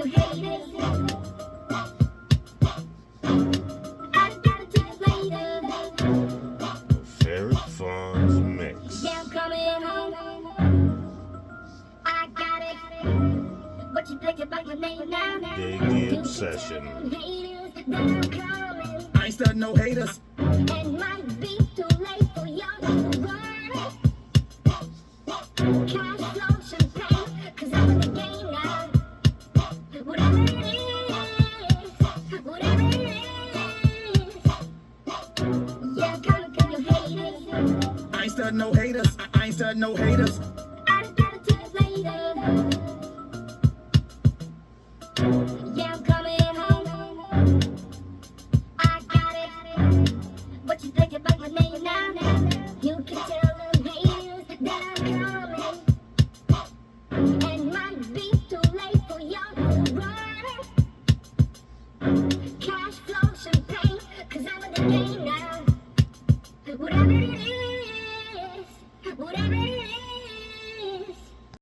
you haters. I gotta tell you later. Favorite Farms Mix. Yeah, I'm coming home. I got it. But you think about your name now. Biggie Obsession. Haters that I'm coming. I ain't studying no haters. And might be too late for y'all to run. Cash flow champagne, 'cause I'm in the game now. Whatever it is, whatever it is. Yeah, gotta tell you haters. I ain't studying no haters. I ain't studying no haters. I gotta tell you later.